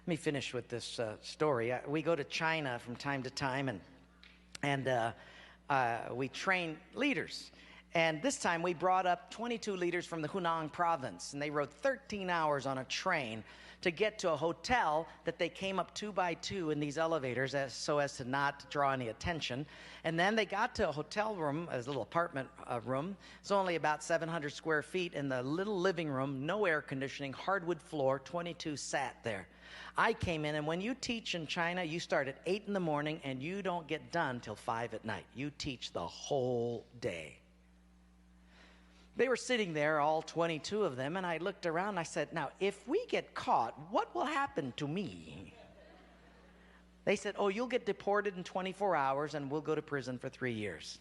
me finish with this story. We go to China from time to time, and we train leaders. And this time we brought up 22 leaders from the Hunan province, and they rode 13 hours on a train to get to a hotel that they came up 2 by 2 in these elevators so as to not draw any attention. And then they got to a hotel room, a little apartment room. It's only about 700 square feet. In the little living room, no air conditioning, hardwood floor, 22 sat there. I came in, and when you teach in China, you start at 8 in the morning and you don't get done till 5 at night. You teach the whole day. They were sitting there, all 22 of them, and I looked around and I said, now, if we get caught, what will happen to me? They said, oh, you'll get deported in 24 hours and we'll go to prison for 3 years.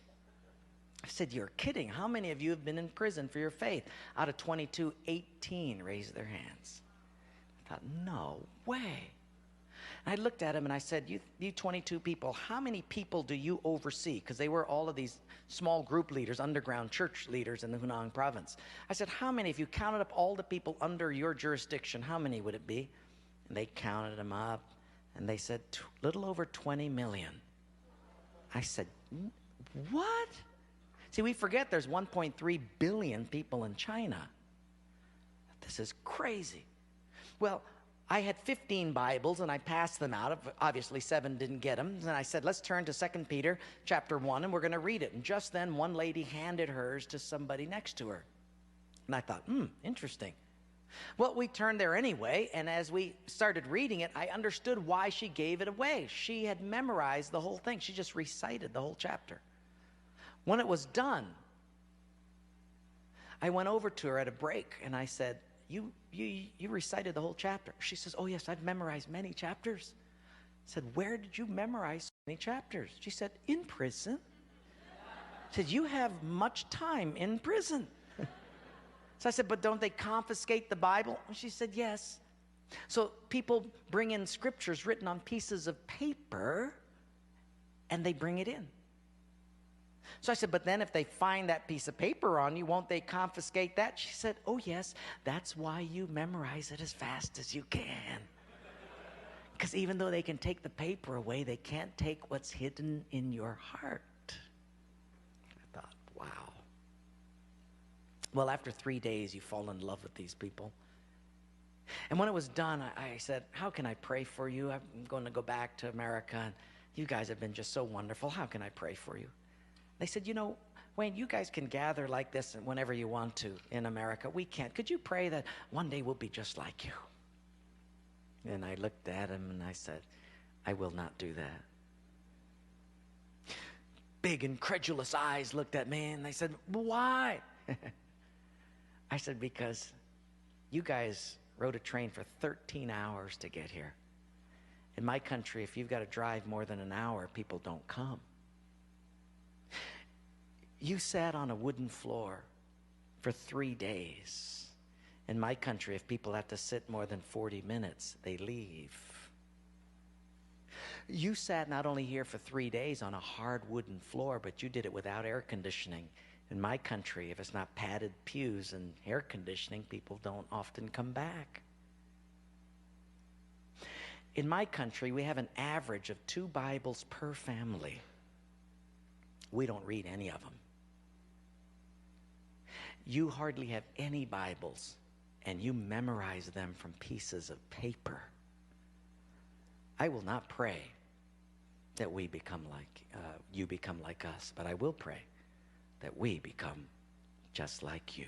I said, you're kidding. How many of you have been in prison for your faith? Out of 22, 18 raised their hands. I thought, no way. And I looked at him and I said, you 22 people, how many people do you oversee? Because they were all of these small group leaders, underground church leaders in the Hunan province. I said, how many, if you counted up all the people under your jurisdiction, how many would it be? And they counted them up, and they said, little over 20 million. I said, what? See, we forget there's 1.3 billion people in China. This is crazy. Well, I had 15 Bibles, and I passed them out. Obviously, 7 didn't get them. And I said, let's turn to 2 Peter chapter 1, and we're going to read it. And just then, one lady handed hers to somebody next to her. And I thought, interesting. Well, we turned there anyway, and as we started reading it, I understood why she gave it away. She had memorized the whole thing. She just recited the whole chapter. When it was done, I went over to her at a break, and I said, you recited the whole chapter. She says, oh, yes, I've memorized many chapters. I said, where did you memorize so many chapters? She said, in prison. I said, you have much time in prison. So I said, but don't they confiscate the Bible? She said, yes. So people bring in scriptures written on pieces of paper, and they bring it in. So I said, but then if they find that piece of paper on you, won't they confiscate that? She said, oh, yes, that's why you memorize it as fast as you can. Because even though they can take the paper away, they can't take what's hidden in your heart. I thought, wow. Well, after 3 days, you fall in love with these people. And when it was done, I said, how can I pray for you? I'm going to go back to America, and you guys have been just so wonderful. How can I pray for you? They said, you know, Wayne, you guys can gather like this whenever you want to in America. We can't. Could you pray that one day we'll be just like you? And I looked at him and I said, I will not do that. Big incredulous eyes looked at me and they said, why? I said, because you guys rode a train for 13 hours to get here. In my country, if you've got to drive more than an hour, people don't come. You sat on a wooden floor for 3 days. In my country, if people have to sit more than 40 minutes, they leave. You sat not only here for 3 days on a hard wooden floor, but you did it without air conditioning. In my country, if it's not padded pews and air conditioning, people don't often come back. In my country, we have an average of 2 Bibles per family. We don't read any of them. You hardly have any Bibles, and you memorize them from pieces of paper. I will not pray that we become like, you become like us, but I will pray that we become just like you.